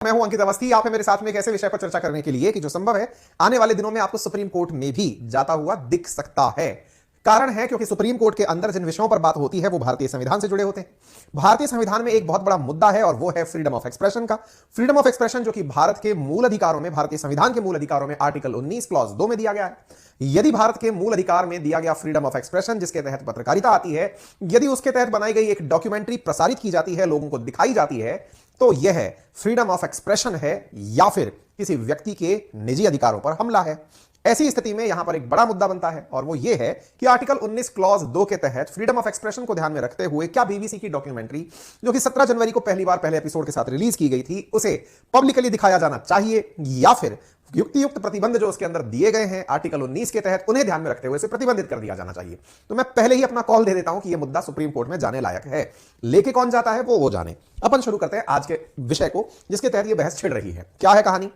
मैं हूं अंकित अवस्थी। आप है मेरे साथ में एक ऐसे विषय पर चर्चा करने के लिए कि जो संभव है आने वाले दिनों में आपको सुप्रीम कोर्ट में भी जाता हुआ दिख सकता है। कारण है क्योंकि सुप्रीम कोर्ट के अंदर जिन विषयों पर बात होती है वो भारतीय संविधान से जुड़े होते हैं। भारतीय संविधान में एक बहुत बड़ा मुद्दा है और वो है फ्रीडम ऑफ एक्सप्रेशन का। फ्रीडम ऑफ एक्सप्रेशन जो कि भारत के मूल अधिकारों में, भारतीय संविधान के मूल अधिकारों में आर्टिकल 19 क्लॉज 2 में दिया गया है। यदि भारत के मूल अधिकार में दिया गया फ्रीडम ऑफ एक्सप्रेशन, जिसके तहत पत्रकारिता आती है, यदि उसके तहत बनाई गई एक डॉक्यूमेंट्री प्रसारित की जाती है, लोगों को दिखाई जाती है, तो यह फ्रीडम ऑफ एक्सप्रेशन है या फिर किसी व्यक्ति के निजी अधिकारों पर हमला है। ऐसी स्थिति में यहां पर एक बड़ा मुद्दा बनता है और वो ये है कि आर्टिकल 19 क्लॉज 2 के तहत फ्रीडम ऑफ एक्सप्रेशन को ध्यान में रखते हुए क्या बीबीसी की डॉक्यूमेंट्री जो कि 17 जनवरी को पहली बार पहले एपिसोड के साथ रिलीज की गई थी, उसे पब्लिकली दिखाया जाना चाहिए या फिर युक्तियुक्त प्रतिबंध जो उसके अंदर दिए गए हैं आर्टिकल 19 के तहत, उन्हें ध्यान में रखते हुए इसे प्रतिबंधित कर दिया जाना चाहिए। तो मैं पहले ही अपना कॉल दे देता हूं कि यह मुद्दा सुप्रीम कोर्ट में जाने लायक है। लेके कौन जाता है वो जाने। अपन शुरू करते हैं आज के विषय को जिसके तहत यह बहस छिड़ रही है। क्या है कहानी?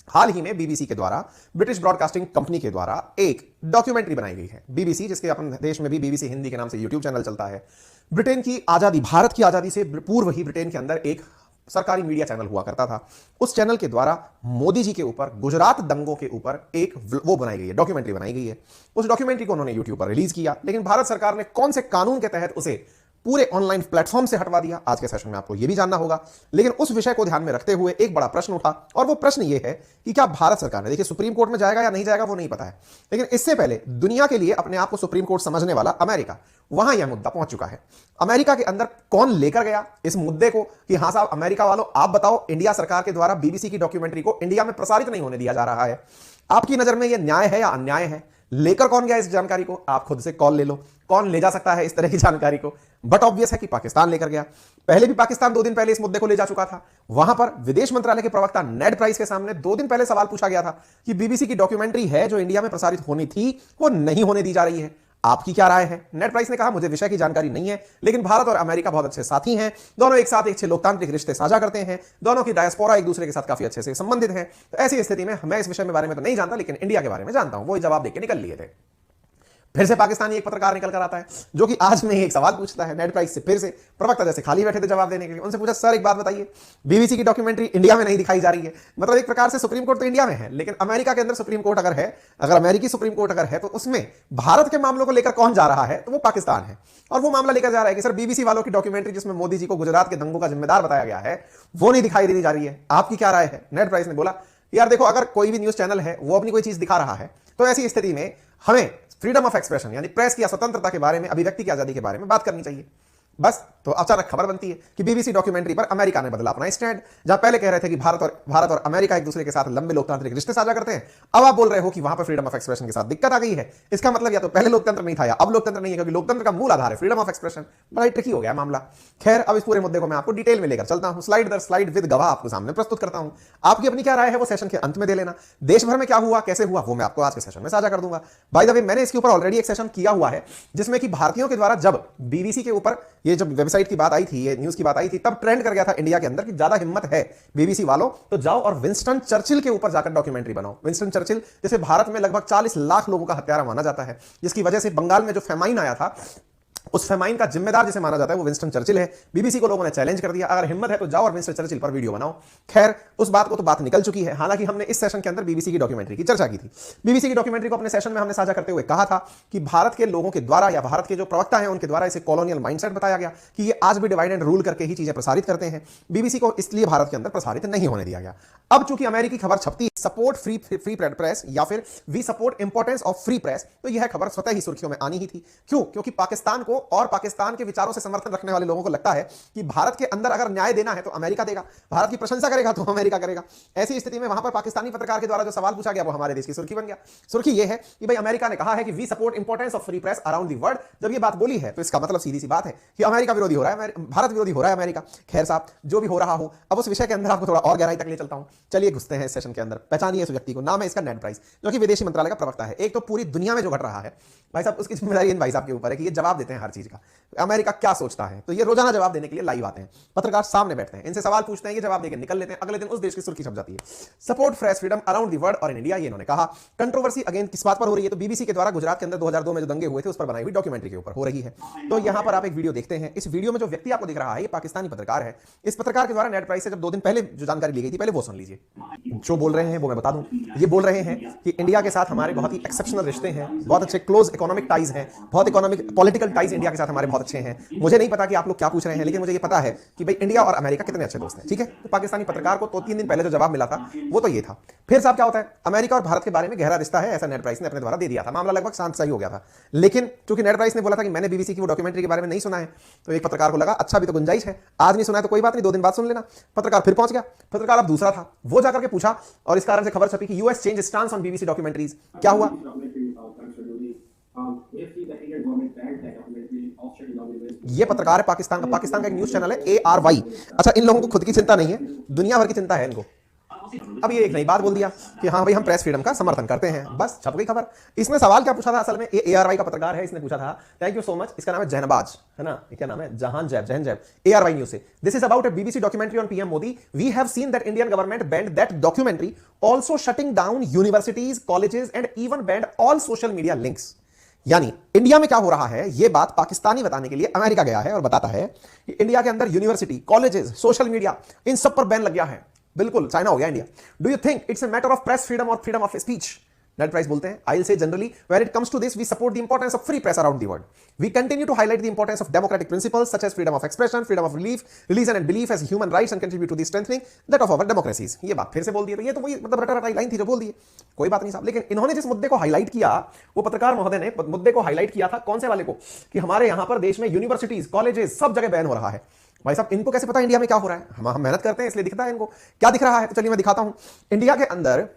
हाल ही में बीबीसी के द्वारा, ब्रिटिश ब्रॉडकास्टिंग कंपनी के द्वारा एक डॉक्यूमेंट्री बनाई गई है। बीबीसी, जिसके अपन देश में भी बीबीसी हिंदी के नाम से यूट्यूब चैनल चलता है, ब्रिटेन की आजादी, भारत की आजादी से पूर्व ही ब्रिटेन के अंदर एक सरकारी मीडिया चैनल हुआ करता था। उस चैनल के द्वारा मोदी जी के ऊपर, गुजरात दंगों के ऊपर एक वो बनाई गई है, डॉक्यूमेंट्री बनाई गई है। उस डॉक्यूमेंट्री को उन्होंने यूट्यूब पर रिलीज किया, लेकिन भारत सरकार ने कौन से कानून के तहत उसे पूरे ऑनलाइन प्लेटफॉर्म से हटवा दिया, आज के सेशन में आपको यह भी जानना होगा। लेकिन उस विषय को ध्यान में रखते हुए एक बड़ा प्रश्न उठा और वो प्रश्न ये है कि क्या भारत सरकार ने, देखिए सुप्रीम कोर्ट में जाएगा या नहीं जाएगा वो नहीं पता है, लेकिन इससे पहले दुनिया के लिए अपने आप को सुप्रीम कोर्ट समझने वाला अमेरिका, वहां यह मुद्दा पहुंच चुका है। अमेरिका के अंदर कौन लेकर गया इस मुद्दे को कि हां साहब अमेरिका वालों आप बताओ, इंडिया सरकार के द्वारा बीबीसी की डॉक्यूमेंट्री को इंडिया में प्रसारित नहीं होने दिया जा रहा है, आपकी नजर में यह न्याय है या अन्याय है? लेकर कौन गया इस जानकारी को? आप खुद से कॉल ले लो, कौन ले जा सकता है इस तरह की जानकारी को? बट ऑब्वियस है कि पाकिस्तान लेकर गया। पहले भी पाकिस्तान 2 दिन पहले इस मुद्दे को ले जा चुका था। वहां पर विदेश मंत्रालय के प्रवक्ता नेड प्राइस के सामने 2 दिन पहले सवाल पूछा गया था कि बीबीसी की डॉक्यूमेंट्री है जो इंडिया में प्रसारित होनी थी वो नहीं होने दी जा रही है, आपकी क्या राय है? नेड प्राइस ने कहा मुझे विषय की जानकारी नहीं है, लेकिन भारत और अमेरिका बहुत अच्छे साथी हैं, दोनों एक साथ एक अच्छे लोकतांत्रिक रिश्ते साझा करते हैं, दोनों की डायस्पोरा एक दूसरे के साथ काफी अच्छे से संबंधित है। तो ऐसी स्थिति में मैं इस विषय में बारे में तो नहीं जानता, लेकिन इंडिया के बारे में जानता हूं। वो जवाब देकर निकल लिए थे। फिर से पाकिस्तानी एक पत्रकार निकल कर आता है जो कि आज में एक सवाल पूछता है नेड प्राइस से। फिर से प्रवक्ता जैसे खाली बैठे थे जवाब देने के लिए, उनसे पूछा सर एक बात बताइए, बीबीसी की डॉक्यूमेंट्री इंडिया में नहीं दिखाई जा रही है। मतलब एक प्रकार से सुप्रीम कोर्ट तो इंडिया में है, लेकिन अमेरिका के अंदर सुप्रीम कोर्ट अगर है, अगर अमेरिकी सुप्रीम कोर्ट अगर है, तो उसमें भारत के मामलों को लेकर कौन जा रहा है? तो वो पाकिस्तान है। और वो मामला लेकर जा रहा है कि सर बीबीसी वालों की डॉक्यूमेंट्री जिसमें मोदी जी को गुजरात के दंगों का जिम्मेदार बताया गया है वो नहीं दिखाई दी जा रही है, आपकी क्या राय है? नेड प्राइस ने बोला यार देखो, अगर कोई भी न्यूज चैनल है वो अपनी कोई चीज दिखा रहा है तो ऐसी स्थिति में हमें फ्रीडम ऑफ एक्सप्रेशन यानी प्रेस की स्वतंत्रता के बारे में, अभिव्यक्ति की आजादी के बारे में बात करनी चाहिए। बस तो अचानक खबर बनती है कि बीबीसी डॉक्यूमेंट्री पर अमेरिका ने बदला अपना स्टैंड। जहां पहले कह रहे थे कि भारत और अमेरिका एक दूसरे के साथ लंबे लोकतांत्रिक रिश्ते साझा करते हैं, अब आप बोल रहे हो कि वहां पर फ्रीडम ऑफ एक्सप्रेशन के साथ दिक्कत आ गई है। इसका मतलब या तो पहले लोकतंत्र नहीं था या अब लोकतंत्र नहीं है, क्योंकि लोकतंत्र का मूल आधार है फ्रीडम ऑफ एक्सप्रेशन। बड़ा ट्रिकी हो गया मामला। खैर, अब इस पूरे मुद्दे को मैं आपको डिटेल में लेकर चलता हूं, स्लाइड दर स्लाइड विद गवाह आपको सामने प्रस्तुत करता हूं। आपकी अपनी क्या राय है वो सेशन के अंत में दे लेना। देश भर में क्या हुआ, कैसे हुआ, वो मैं आपको आज के सेशन में साझा कर दूंगा। बाय द वे, मैंने इसके ऊपर ऑलरेडी एक सेशन किया हुआ है जिसमें कि भारतीयों के द्वारा जब बीबीसी के ऊपर ये जब वेबसाइट की बात आई थी, ये न्यूज की बात आई थी, तब ट्रेंड कर गया था इंडिया के अंदर कि ज्यादा हिम्मत है बीबीसी वालों तो जाओ और विंस्टन चर्चिल के ऊपर जाकर डॉक्यूमेंट्री बनाओ। विंस्टन चर्चिल जैसे भारत में लगभग 40 लाख लोगों का हत्यारा माना जाता है, जिसकी वजह से बंगाल में जो फेमाइन आया था उस फेमाइन का जिम्मेदार जिसे माना जाता है वो विंस्टन चर्चिल है। बीबीसी को लोगों ने चैलेंज कर दिया, अगर हिम्मत है तो जाओ और विंस्टन चर्चिल पर वीडियो बनाओ। खैर, उस बात को तो बात निकल चुकी है। हालांकि हमने इस सेशन के अंदर बीबीसी की डॉक्यूमेंट्री की चर्चा की थी। बीबीसी की डॉक्यूमेंट्री को अपने सेशन में हमने साझा करते हुए कहा था कि भारत के लोगों के द्वारा या भारत के जो प्रवक्ता हैं उनके द्वारा इसे कॉलोनियल माइंडसेट बताया गया कि ये आज भी डिवाइड एंड रूल करके ही चीजें प्रसारित करते हैं। बीबीसी को इसलिए भारत के अंदर प्रसारित नहीं होने दिया गया। अब चूंकि अमेरिकी खबर छपती सपोर्ट फ्री प्रेस या फिर we support importance of free press, तो यह खबर स्वतः ही सुर्खियों में आनी ही थी। क्यों? क्योंकि पाकिस्तान को और पाकिस्तान के विचारों से समर्थन रखने वाले लोगों को लगता है कि भारत के अंदर अगर न्याय देना है तो अमेरिका देगा, भारत की प्रशंसा करेगा तो अमेरिका करेगा। ऐसी स्थिति में वहां पर पाकिस्तानी पत्रकार के द्वारा जो सवाल पूछा गया वो हमारे देश की सुर्खी बन गया। सुर्खी यह है कि भाई अमेरिका ने कहा है कि we support importance of free press around the world. जब ये बात बोली है तो इसका मतलब सीधी सी बात है कि अमेरिका विरोधी हो रहा है, भारत विरोधी हो रहा है अमेरिका। खैर साहब, जो भी हो रहा हो, अब उस विषय के अंदर आपको थोड़ा और गहराई तक ले चलता हूं। चलिए घुसते हैं इस सेशन के अंदर। पहचानिए इस व्यक्ति को, नाम है इसका नेड प्राइस, जो कि विदेशी मंत्रालय का प्रवक्ता है। एक तो पूरी दुनिया में जो घट रहा है भाई साहब, उसकी जिम्मेदारी इन भाई साहब के ऊपर है कि ये जवाब देते हैं हर चीज का, अमेरिका क्या सोचता है। तो ये रोजाना जवाब देने के लिए लाइव आते हैं, पत्रकार सामने बैठते हैं, इनसे सवाल पूछते हैं, ये जवाब देकर निकल लेते हैं, अगले दिन उस देश की सुर्खी छप जाती है। Support press freedom around the world और इन इंडिया, ये इन्होंने कहा। कंट्रोवर्सी अगेन किस बात पर हो रही है, तो बीबीसी के द्वारा गुजरात के अंदर 2002 में जो दंगे हुए थे उस पर बनाई हुई डॉक्यूमेंट्री के ऊपर हो रही है। तो यहां पर आप एक वीडियो देखते हैं, इस वीडियो में जो व्यक्ति आपको दिख रहा है ये पाकिस्तानी पत्रकार है। इस पत्रकार के द्वारा नेट प्राइस से जब 2 दिन पहले जो जानकारी ली गई थी, पहले वो सुन लीजिए। जो बोल रहे हैं वो मैं बता दूं, ये बोल रहे हैं कि इंडिया के साथ हमारे बहुत ही एक्सेप्शनल रिश्ते हैं, बहुत अच्छे क्लोज इकोनॉमिक टाइज हैं, बहुत इकोनॉमिक पॉलिटिकल टाइज इंडिया के साथ हमारे बहुत अच्छे हैं। मुझे नहीं पता कि आप लोग क्या पूछ रहे हैं, लेकिन मुझे ये पता है कि भाई इंडिया और अमेरिका कितने अच्छे दोस्त हैं, ठीक है। तो पाकिस्तानी पत्रकार को 2-3 दिन पहले जो जवाब मिला था वो तो ये था। फिर साहब क्या होता है, अमेरिका और भारत के बारे में गहरा रिश्ता है, ऐसा नेट प्राइस ने अपने द्वारा दे दिया था, मामला लगभग शांत सही हो गया था। लेकिन चूंकि नेट प्राइस ने बोला था कि मैंने बीबीसी की वो डॉक्यूमेंट्री के बारे में नहीं सुना है, तो एक पत्रकार को लगा अच्छा भी तो गुंजाइश है, आज नहीं सुना है तो कोई बात नहीं, 2 दिन बाद सुन लेना। पत्रकार फिर पहुंच गया, पत्रकार अब दूसरा था, वो जाकर के पूछा और इस कारण से खबर छपी कि US change stance on BBC documentaries. क्या हुआ, ये पत्रकार है पाकिस्तान का एक न्यूज चैनल है ARY। अच्छा, इन लोगों को खुद की चिंता नहीं है, दुनिया भर की चिंता है इनको। अब ये एक नई बात बोल दिया कि हाँ भाई हम प्रेस फ्रीडम का समर्थन करते हैं, बस छप गई खबर। इसने सवाल क्या पूछा था, असल में ARY का पत्रकार है, इसने पूछा था, थैंक यू सो मच, इसका नाम है जहनबाज, है ना, क्या नाम है, जहान जैब, ARY न्यूज से। This is about a BBC documentary on PM Modi, we have seen that Indian government banned that documentary, also shutting down universities, colleges and even banned all social media links. यानी India में क्या हो रहा है यह बात पाकिस्तानी बताने के लिए अमेरिका गया है और बताता है कि इंडिया के अंदर यूनिवर्सिटी, कॉलेजेस, सोशल मीडिया, इन सब पर बैन लग गया है। बिल्कुल चाइना हो गया India. Do you think it's a matter of press freedom और freedom of speech? Ned Price बोलते हैं, I will say generally when it comes to this we support the importance of free press around the world. We continue to highlight the importance of democratic principles such as freedom of expression, freedom of religion and belief as human rights and contribute to the strengthening that of our democracies. ये बात फिर से बोल दी, तो ये तो वही मतलब रटा लाइन थी जो बोल दी, कोई बात नहीं साहब। लेकिन इन्होंने जिस मुद्दे को हाईलाइट किया, वो पत्रकार महोदय ने मुद्दे को हाईलाइट किया था, कौन से वाले को, कि हमारे यहां पर देश में यूनिवर्सिटीज, कॉलेजेस सब जगह बैन हो रहा है। भाई साहब इनको कैसे पता इंडिया में क्या हो रहा है, हम मेहनत करते हैं इसलिए दिखता है इनको। क्या दिख रहा है, तो चलिए मैं दिखाता हूं। इंडिया के अंदर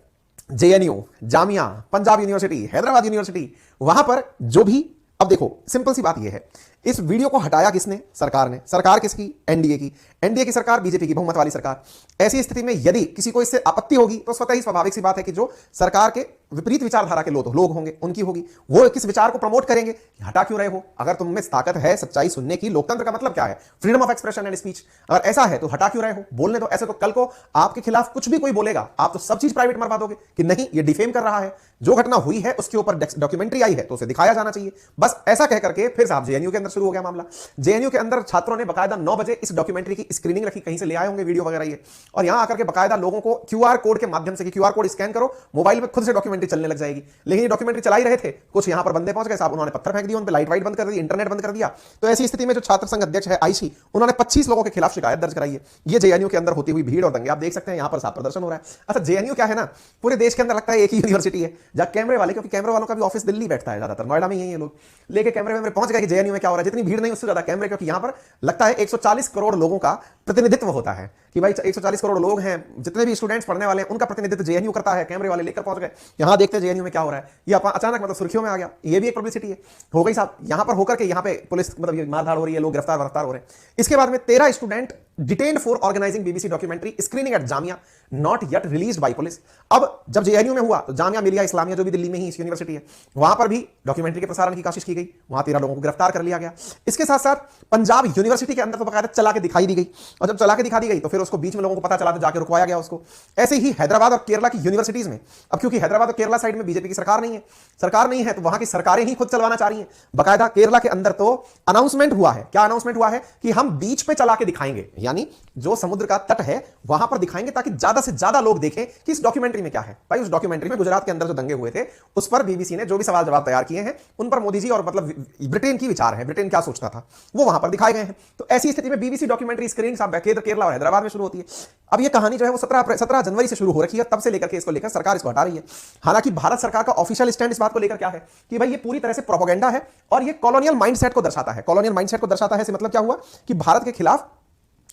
JNU, Jamia, Punjab university, Hyderabad university, वहां पर जो भी, अब देखो सिंपल सी बात यह है, इस वीडियो को हटाया किसने, सरकार ने। सरकार किसकी, एनडीए की सरकार, बीजेपी की बहुमत वाली सरकार। ऐसी स्थिति में यदि किसी को इससे आपत्ति होगी तो स्वतः ही स्वाभाविक सी बात है कि जो सरकार के विपरीत विचारधारा के लोग होंगे उनकी होगी, वो किस विचार को प्रमोट करेंगे, हटा क्यों रहे हो। अगर तुम में ताकत है सच्चाई सुनने की, लोकतंत्र का मतलब क्या है, freedom of expression and speech, अगर ऐसा है तो हटा क्यों रहे हो, बोलने दो। ऐसे तो कल को आपके खिलाफ कुछ भी कोई बोलेगा, आप तो सब चीज प्राइवेट मरवा दोगे कि नहीं ये डिफेम कर रहा है। जो घटना हुई है उसके ऊपर डॉक्यूमेंट्री आई है तो उसे दिखाया जाना चाहिए, बस ऐसा कह करके फिर साहब JNU के अंदर शुरू हो गया मामला। JNU के अंदर छात्रों ने बकायदा 9 बजे इस डॉक्यूमेंट्री की स्क्रीनिंग रखी, कहीं से ले आए होंगे वीडियो वगैरह ये, और यहां आकर के बकायदा लोगों को QR कोड के माध्यम से, QR कोड स्कैन करो, मोबाइल में खुद से डॉक्यूमेंट्री चलने लग जाएगी। लेकिन ये डॉक्यूमेंट्री चला ही रहे थे, कुछ यहां पर बंदे पहुंच गए साहब, उन्होंने पत्थर फेंक दिया उन पे, लाइट वाइट बंद कर दी, इंटरनेट बंद कर दिया। तो ऐसी स्थिति में जो छात्र संघ अध्यक्ष है आईसी, उन्होंने 25 लोगों के खिलाफ शिकायत दर्ज कराई है। ये JNU के अंदर होती हुई भीड़ और दंगे आप देख सकते हैं, यहां पर साफ प्रदर्शन हो रहा है। अच्छा JNU क्या है ना, पूरे देश के अंदर लगता है एक ही यूनिवर्सिटी है जहां कैमरे वाले, क्योंकि कैमरे वालों का भी ऑफिस दिल्ली बैठता है ज्यादातर, नोएडा में ही है ये लोग, लेके कैमरे में पहुंच गए कि JNU में क्या हो रहा है। जितनी भीड़ नहीं उससे ज्यादा कैमरे, क्योंकि यहां पर लगता है 140 करोड़ लोगों का प्रतिनिधित्व होता है कि भाई 140 करोड़ लोग हैं, जितने भी स्टूडेंट्स पढ़ने वाले हैं उनका प्रतिनिधित्व JNU करता है। कैमरे वाले लेकर पहुंच गए, यहां देखते हैं JNU में क्या हो रहा है। ये अचानक मतलब सुर्खियों में आ गया, ये भी एक पब्लिसिटी है हो गई साहब। यहां पर होकर के यहां पे पुलिस मतलब ये मारधाड़ हो रही है, लोग गिरफ्तार हो रहे हैं। इसके बाद में 13 student detained for organising BBC documentary screening at Jamia, not yet released by police. अब जब JNU में हुआ तो जामिया मिलिया इस्लामिया जो भी दिल्ली में ही इस यूनिवर्सिटी है, वहां पर भी डॉक्यूमेंट्री के प्रसारण की कोशिश की गई, वहां 13 लोगों को गिरफ्तार कर लिया गया। इसके साथ साथ पंजाब यूनिवर्सिटी के अंदर तो बकायदा चला के दिखाई दी गई, और जब चला के दिखा दी गई तो फिर उसको बीच में लोगों को पता चला तो जाके रुकवाया गया उसको। ऐसे ही हैदराबाद और केरला की यूनिवर्सिटीज में, अब क्योंकि हैदराबाद और केरला साइड में बीजेपी की सरकार नहीं है तो वहां की सरकारें ही खुद चलवाना चाह रही हैं। बकायदा केरला के अंदर तो अनाउंसमेंट हुआ है, क्या अनाउंसमेंट हुआ है कि हम बीच पे चला के दिखाएंगे, यानी जो समुद्र का तट है वहां पर दिखाएंगे ताकि ज्यादा से ज्यादा लोग देखें कि इस डॉक्यूमेंट्री में क्या है। भाई उस डॉक्यूमेंट्री में गुजरात के अंदर जो दंगे हुए थे उस पर बीबीसी ने जो भी सवाल जवाब तैयार किए हैं उन पर मोदी जी और मतलब ब्रिटेन की विचार है, ब्रिटेन क्या सोचता था वो वहां पर दिखाए गए हैं। तो ऐसी स्थिति में बीबीसी डॉक्यूमेंट्री स्क्रीनिंग साहब केरला और हैदराबाद में शुरू होती है। अब ये कहानी जो है वो 17 जनवरी से शुरू हो रखी है, तब से लेकर के इसको लेकर सरकार इसको हटा रही है। हालांकि भारत सरकार का ऑफिशियल स्टैंड इस बात को लेकर क्या है कि भाई ये पूरी तरह से प्रोपेगेंडा है और ये कॉलोनियल माइंडसेट को दर्शाता है। कॉलोनियल माइंडसेट को दर्शाता है, इससे मतलब क्या हुआ कि भारत के खिलाफ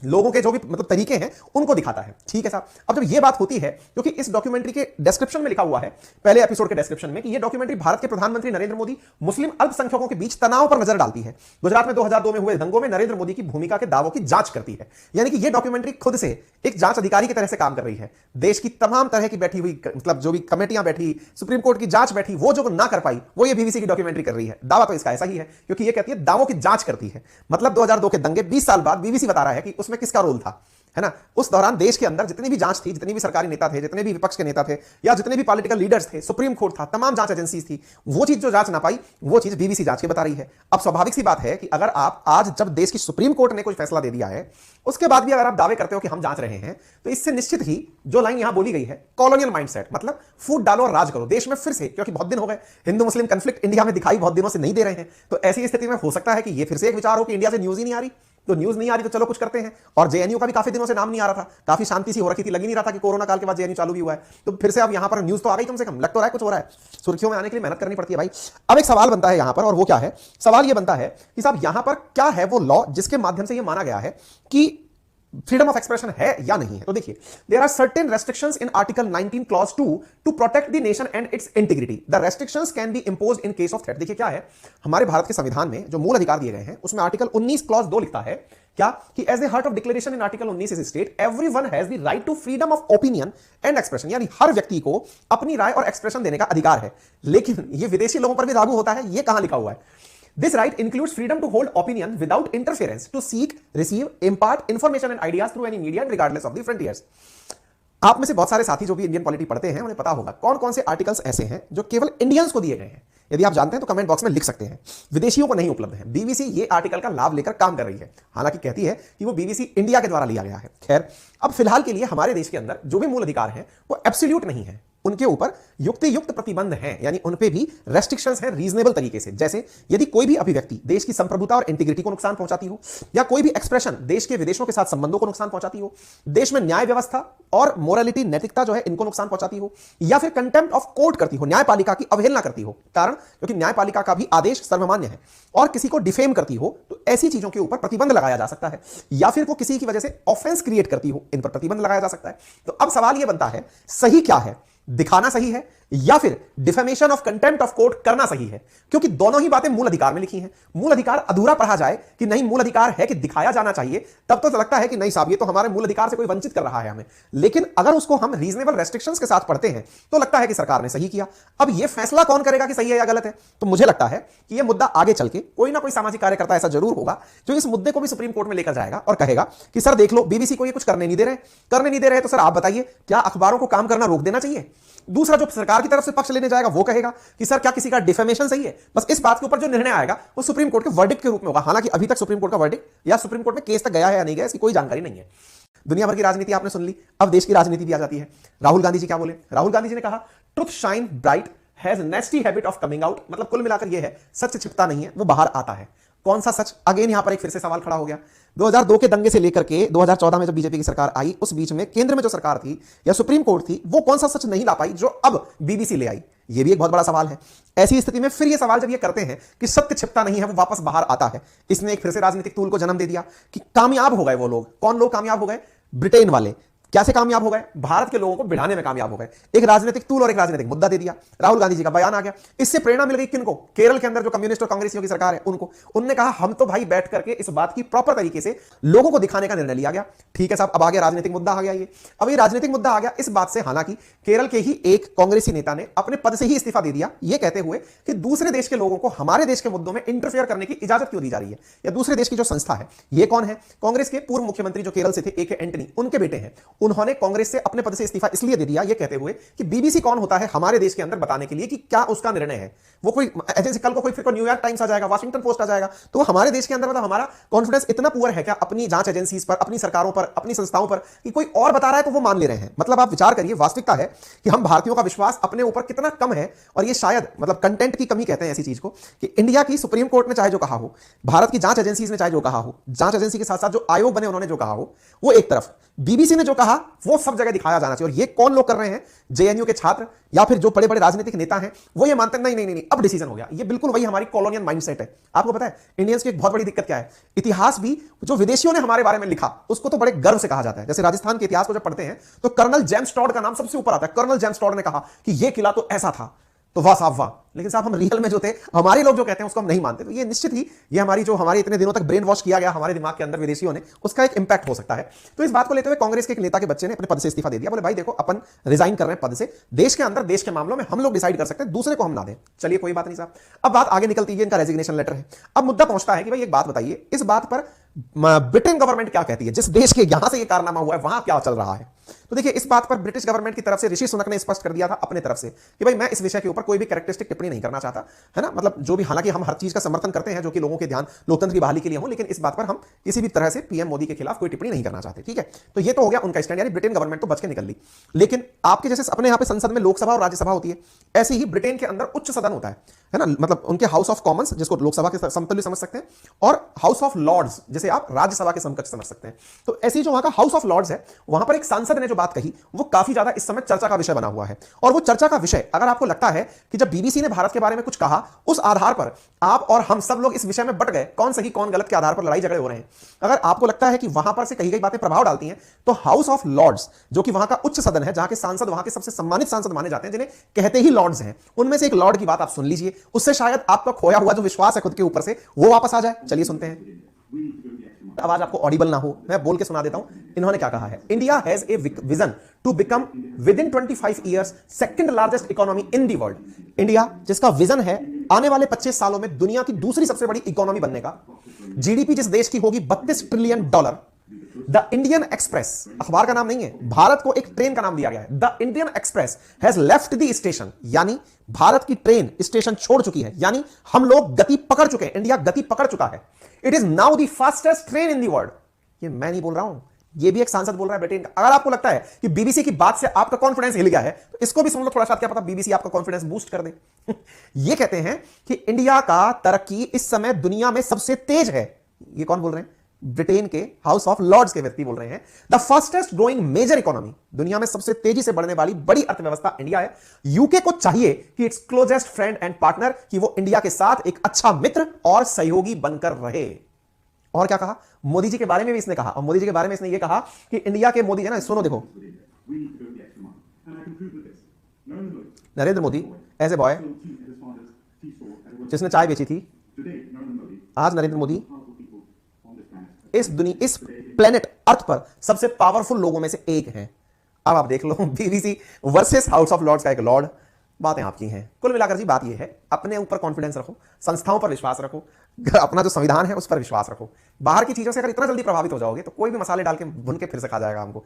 लोगों के जो भी मतलब तरीके हैं उनको दिखाता है। ठीक है साहब, अब जब ये बात होती है, क्योंकि इस डॉक्यूमेंट्री के डिस्क्रिप्शन में लिखा हुआ है, पहले एपिसोड के डिस्क्रिप्शन में, कि ये डॉक्यूमेंट्री भारत के प्रधानमंत्री नरेंद्र मोदी मुस्लिम अल्पसंख्यकों के बीच तनाव पर नजर डालती है। गुजरात में 2002 में हुए दंगों में नरेंद्र मोदी की भूमिका के दावों की जांच करती है। यानी कि ये डॉक्यूमेंट्री खुद से एक जांच अधिकारी की तरह से काम कर रही है। देश की तमाम तरह की बैठी हुई मतलब जो भी कमेटियां बैठी, सुप्रीम कोर्ट की जांच बैठी, वो जो ना कर पाई, वो ये बीबीसी की डॉक्यूमेंट्री कर रही है। दावा तो इसका ऐसा ही है, क्योंकि ये कहती है दावों की जांच करती है। मतलब 2002 के दंगे 20 साल बाद बीबीसी बता रहा है कि उसमें किसका रोल था, है ना। उस दौरान देश के अंदर जितनी भी जांच थी, जितने भी सरकारी नेता थे, जितने भी विपक्ष के नेता थे, या जितने भी पॉलिटिकल लीडर्स थे, सुप्रीम कोर्ट था, तमाम जांच एजेंसीज थी, वो चीज जो जांच ना पाई, वो चीज बीबीसी जांच के बता रही है। अब स्वाभाविक सी बात है कि अगर आप आज जब देश की सुप्रीम कोर्ट ने कोई फैसला दे दिया है, उसके बाद भी अगर आप दावे करते हो कि हम जांच रहे हैं, तो इससे निश्चित ही जो लाइन यहां बोली गई है, कॉलोनियल माइंडसेट, मतलब फूट डालो और राज करो देश में फिर से, क्योंकि बहुत दिन हो गए हिंदू मुस्लिम कंफ्लिक्ट इंडिया में दिखाई बहुत दिनों से नहीं दे रहे हैं, तो ऐसी स्थिति में हो सकता है कि ये फिर से एक विचार हो कि इंडिया से न्यूज ही नहीं आ रही, तो न्यूज नहीं आ रही तो चलो कुछ करते हैं। और जेएनयू का भी काफी दिनों से नाम नहीं आ रहा था, काफी शांति सी हो रखी थी, लग ही नहीं रहा था कि कोरोना काल के बाद जेएनयू चालू भी हुआ है, तो फिर से अब यहां पर न्यूज तो आ गई, कम से कम लग तो रहा है कुछ हो रहा है। सुर्खियों में आने के लिए मेहनत करनी पड़ती है भाई। अब एक सवाल बनता है यहां पर, और वो क्या है? सवाल ये बनता है कि साहब यहां पर क्या है वो लॉ जिसके माध्यम से ये माना गया है कि फ्रीडम ऑफ एक्सप्रेशन है या नहीं है? तो देखिए, there are certain restrictions in article 19 clause 2 to protect the nation and its integrity. The restrictions can be imposed in case of threat. देखिए क्या है, हमारे भारत के संविधान में जो मूल अधिकार दिए गए हैं, उसमें आर्टिकल 19 क्लॉज 2 लिखता है क्या, कि as a heart of declaration in article 19 is state everyone has the right to freedom of opinion and expression. यानी हर व्यक्ति को अपनी राय और एक्सप्रेशन देने का अधिकार है। लेकिन ये विदेशी लोगों पर भी लागू होता है, ये कहां लिखा हुआ है? This right includes freedom to hold opinion without interference, to seek, receive, impart information and ideas through any media and regardless of the frontiers. आप में से बहुत सारे साथी जो भी इंडियन पॉलिटी पढ़ते हैं, उन्हें पता होगा कौन कौन से आर्टिकल्स ऐसे हैं जो केवल इंडियंस को दिए गए हैं। यदि आप जानते हैं तो कमेंट बॉक्स में लिख सकते हैं, विदेशियों को नहीं उपलब्ध है। बीबीसी ये आर्टिकल का लाभ लेकर काम कर रही है, हालांकि कहती है कि वो बीबीसी इंडिया के द्वारा लिया गया है। खैर, अब फिलहाल के लिए हमारे देश के अंदर जो भी मूल अधिकार हैं वो एब्सोल्यूट नहीं है, उनके ऊपर युक्ति युक्त प्रतिबंध हैं, यानी उन पे भी रेस्ट्रिक्शंस हैं रीजनेबल तरीके से। जैसे यदि कोई भी अभिव्यक्ति देश की संप्रभुता और इंटीग्रिटी को नुकसान पहुंचाती हो, या कोई भी एक्सप्रेशन देश के विदेशों के साथ संबंधों को नुकसान पहुंचाती हो, देश में न्याय व्यवस्था और मोरालिटी नैतिकता जो है इनको नुकसान पहुंचाती हो, या फिर कंटेम्प्ट ऑफ कोर्ट करती हो, न्यायपालिका की अवहेलना करती हो, कारण क्योंकि न्यायपालिका का भी आदेश सर्वमान्य है, और किसी को डिफेम करती हो, तो ऐसी चीजों के ऊपर प्रतिबंध लगाया जा सकता है। या फिर वो किसी की वजह से ऑफेंस क्रिएट करती हो, इन पर प्रतिबंध लगाया जा सकता है। तो अब सवाल यह बनता है, सही क्या है? दिखाना सही है या फिर defamation of contempt of court करना सही है? क्योंकि दोनों ही बातें मूल अधिकार में लिखी हैं। मूल अधिकार अधूरा पढ़ा जाए कि नहीं मूल अधिकार है कि दिखाया जाना चाहिए, तब तो लगता है कि नहीं साहब ये तो हमारे मूल अधिकार से कोई वंचित कर रहा है हमें। लेकिन अगर उसको हम रीजनेबल रेस्ट्रिक्शंस के साथ पढ़ते हैं तो लगता है कि सरकार ने सही किया। अब यह फैसला कौन करेगा कि सही है या गलत है? तो मुझे लगता है कि यह मुद्दा आगे चल के कोई ना कोई सामाजिक कार्यकर्ता ऐसा जरूर होगा जो इस मुद्दे को भी सुप्रीम कोर्ट में लेकर जाएगा और कहेगा कि सर देख लो, बीबीसी को ये कुछ करने नहीं दे रहे, तो सर आप बताइए क्या अखबारों को काम करना रोक देना चाहिए? दूसरा जो सरकार की तरफ से पक्ष लेने जाएगा वो कहेगा कि सर क्या किसी का डिफेमेशन सही है? बस इस बात के ऊपर जो निर्णय आएगा वो सुप्रीम कोर्ट के वर्डिक्ट के रूप में होगा। हालांकि अभी तक सुप्रीम कोर्ट का वर्डिक्ट या सुप्रीम कोर्ट में केस तक गया है या नहीं गया, इसकी कोई जानकारी नहीं है। दुनिया भर की राजनीति आपने सुन ली, अब देश की राजनीति भी आ जाती है। राहुल गांधी जी क्या बोले? राहुल गांधी जी ने कहा, truth shine bright has नेस्टी habit of coming out. मतलब कुल मिलाकर यह है, सच छिपता नहीं है, वो बाहर आता है। कौन सा सच? अगेन यहां पर एक फिर से सवाल खड़ा हो गया। 2002 के दंगे से लेकर के 2014 में जब बीजेपी की सरकार आई, उस बीच में केंद्र में जो सरकार थी या सुप्रीम कोर्ट थी, वो कौन सा सच नहीं ला पाई जो अब बीबीसी ले आई? ये भी एक बहुत बड़ा सवाल है। ऐसी स्थिति में फिर ये सवाल जब ये करते हैं कि सत्य छिपता नहीं है, वो वापस बाहर आता है, इसने एक फिर से राजनीतिक तूल को जन्म दे दिया कि कामयाब हो गए वो लोग। कौन लोग कामयाब हो गए? ब्रिटेन वाले। कैसे कामयाब हो गए? भारत के लोगों को भिड़ाने में कामयाब हो गए। एक राजनीतिक तूल और एक राजनीतिक मुद्दा दे दिया, राहुल गांधी जी का बयान आ गया। इससे प्रेरणा मिल गई किनको? केरल के अंदर जो कम्युनिस्ट और कांग्रेसियों की सरकार है उनको। उन्होंने कहा हम तो भाई बैठ करके इस बात की प्रॉपर तरीके से लोगों को दिखाने का निर्णय लिया गया। ठीक है साहब, अब आ गया राजनीतिक मुद्दा आ गया ये। अब ये राजनीतिक मुद्दा आ गया इस बात से, हालांकि केरल के ही एक कांग्रेसी नेता ने अपने पद से ही इस्तीफा दे दिया, ये कहते हुए कि दूसरे देश के लोगों को हमारे देश के मुद्दों में इंटरफेयर करने की इजाजत क्यों दी जा रही है, या दूसरे देश की जो संस्था है ये कौन है? कांग्रेस के पूर्व मुख्यमंत्री जो केरल से थे, ए के एंटनी, उनके बेटे हैं। उन्होंने कांग्रेस से अपने पद से इस्तीफा इसलिए दे दिया, ये कहते हुए कि बीबीसी कौन होता है हमारे देश के अंदर बताने के लिए कि क्या उसका निर्णय है। वो कोई एजेंसी, कल को कोई फिर को न्यूयॉर्क टाइम्स आ जाएगा, वाशिंगटन पोस्ट आ जाएगा, तो हमारे देश के अंदर मतलब हमारा कॉन्फिडेंस इतना पुअर है क्या अपनी जांच एजेंसीज पर, अपनी सरकारों पर, अपनी संस्थाओं पर, कि कोई और बता रहा है तो वो मान ले रहे हैं? मतलब आप विचार करिए, वास्तविकता है कि हम भारतीयों का विश्वास अपने ऊपर कितना कम है। और ये शायद मतलब कंटेंट की कमी कहते हैं ऐसी चीज को, कि इंडिया की सुप्रीम कोर्ट ने चाहे जो कहा हो, भारत की जांच एजेंसीज ने चाहे जो कहा हो, जांच एजेंसी के साथ साथ जो आयोग बने उन्होंने जो कहा हो, वो एक तरफ, बीबीसी ने जो कहा कहा वो सब जगह दिखाया जाना चाहिए। और ये कौन लोग कर रहे हैं? जेएनयू के छात्र या फिर जो बड़े बड़े राजनीतिक नेता हैं, वो ये मानते हैं नहीं नहीं नहीं, अब डिसीजन हो गया। ये बिल्कुल वही हमारी कॉलोनियल माइंडसेट है। आपको पता है इंडियंस की एक बहुत बड़ी दिक्कत क्या है? इतिहास भी जो विदेशियों ने हमारे बारे में लिखा उसको तो बड़े गर्व से कहा जाता है। जैसे राजस्थान के इतिहास को जब पढ़ते हैं तो कर्नल जेम्स टॉड का नाम सबसे ऊपर आता है। कर्नल जेम्स टॉड ने कहा कि यह किला तो ऐसा था, तो वाह साहब वाह। लेकिन साहब हम रियल में जो थे, हमारे लोग जो कहते हैं उसको हम नहीं मानते। तो ये निश्चित ही ये हमारी जो हमारे इतने दिनों तक ब्रेन वॉश किया गया हमारे दिमाग के अंदर विदेशियों ने, उसका एक इंपैक्ट हो सकता है। तो इस बात को लेते हुए कांग्रेस के एक नेता के बच्चे ने अपने पद से इस्तीफा दे दिया। बोले भाई देखो अपन रिजाइन कर रहे हैं पद से, देश के अंदर देश के मामलों में हम लोग डिसाइड कर सकते हैं, दूसरे को हम ना दें। चलिए कोई बात नहीं साहब। अब बात आगे निकलती है, इनका रेजिग्नेशन लेटर है। अब मुद्दा पहुंचता है कि भाई एक बात बताइए, इस बात पर ब्रिटेन गवर्नमेंट क्या कहती है? जिस देश के यहां से ये कारनामा हुआ है वहां क्या चल रहा है? तो देखिए इस बात पर ब्रिटिश गवर्नमेंट की तरफ से ऋषि सुनक ने स्पष्ट कर दिया था अपने तरफ से कि भाई मैं इस विषय के ऊपर कोई भी कैरेक्टरिस्टिक टिप्पणी नहीं करना चाहता, है ना। मतलब जो भी, हालांकि हम हर चीज का समर्थन करते हैं जो कि लोगों के ध्यान लोकतंत्र की बहाली के लिए हो, लेकिन इस बात पर हम किसी भी तरह से पीएम मोदी के खिलाफ कोई टिप्पणी नहीं करना चाहते, ठीक है। तो ये तो हो गया उनका स्टैंड, यानी ब्रिटेन गवर्नमेंट तो बच के निकल ली। लेकिन आपके जैसे अपने यहां पे संसद में लोकसभा और राज्यसभा होती है, ऐसे ही ब्रिटेन के अंदर उच्च सदन होता है ना। मतलब उनके हाउस ऑफ कॉमन्स, जिसको लोकसभा के समतुल्य समझ सकते हैं, और हाउस ऑफ लॉर्ड्स जिसे आप राज्यसभा के समकक्ष समझ सकते हैं। तो ऐसी जो वहां का हाउस ऑफ लॉर्ड्स है, वहां पर एक सांसद ने जो बात कही वो काफी ज्यादा इस समय चर्चा का विषय बना हुआ है। और वो चर्चा का विषय, अगर आपको लगता है कि जब बीबीसी ने भारत के बारे में कुछ कहा उस आधार पर आप और हम सब लोग इस विषय में बट गए, कौन सही कौन गलत के आधार पर लड़ाई झगड़े हो रहे हैं, अगर आपको लगता है कि वहां पर से कही गई बातें प्रभाव डालती हैं, तो हाउस ऑफ लॉर्ड्स जो कि वहां का उच्च सदन है, जहां के सांसद वहां के सबसे सम्मानित सांसद माने जाते हैं, जिन्हें कहते ही लॉर्ड्स हैं, उनमें से एक लॉर्ड की बात आप सुन लीजिए, उससे शायद आपका खोया हुआ जो विश्वास है खुद के ऊपर से वो वापस आ जाए। चलिए सुनते हैं। आवाज आपको ऑडिबल ना हो, मैं बोल के सुना देता हूं इन्होंने क्या कहा है। India has a vision to become within 25 years second largest economy in the world. India जिसका विजन है आने वाले 25 सालों में दुनिया की दूसरी सबसे बड़ी इकोनॉमी बनने का, जीडीपी जिस देश की होगी $32 ट्रिलियन। द इंडियन एक्सप्रेस अखबार का नाम नहीं है, भारत को एक ट्रेन का नाम दिया गया है। The Indian express has left the station, यानी भारत की ट्रेन स्टेशन छोड़ चुकी है, यानी हम लोग गति पकड़ चुके हैं, इंडिया गति पकड़ चुका है। It is now the fastest train in the world. ये मैं नहीं बोल रहा हूं, ये भी एक सांसद बोल रहा है ब्रिटेन का। अगर आपको लगता है कि बीबीसी की बात से आपका कॉन्फिडेंस हिल गया है, तो इसको भी सुन लो थोड़ा सा, क्या पता बीबीसी आपका कॉन्फिडेंस बूस्ट कर दे। ये कहते हैं कि इंडिया का तरक्की इस समय दुनिया में सबसे तेज है। ये कौन बोल रहे हैं? ब्रिटेन के हाउस ऑफ लॉर्ड्स के व्यक्ति बोल रहे हैं। The fastest growing major economy, दुनिया में सबसे तेजी से बढ़ने वाली बड़ी अर्थव्यवस्था इंडिया है। यूके को चाहिए कि it's closest friend and partner, कि वो इंडिया के साथ एक अच्छा मित्र और सहयोगी बनकर रहे। और क्या कहा? मोदी जी के बारे में भी इसने कहा, और मोदी जी के बारे में इसने ये कहा कि इंडिया के मोदी है ना, सुनो देखो, Narendra Modi as a boy जिसने चाय बेची थी, आज नरेंद्र मोदी इस प्लेनेट अर्थ पर सबसे पावरफुल लोगों में से एक हैं। अब आप देख लो, BBC versus House of Lords का एक लॉर्ड। बातें आपकी हैं। कुल मिलाकर जी बात यह है, अपने ऊपर कॉन्फिडेंस रखो, संस्थाओं पर विश्वास रखो, अपना जो संविधान है उस पर विश्वास रखो। बाहर की चीजों से अगर इतना जल्दी प्रभावित हो जाओगे तो कोई भी मसाले डाल के भुन के फिर से खा जाएगा हमको।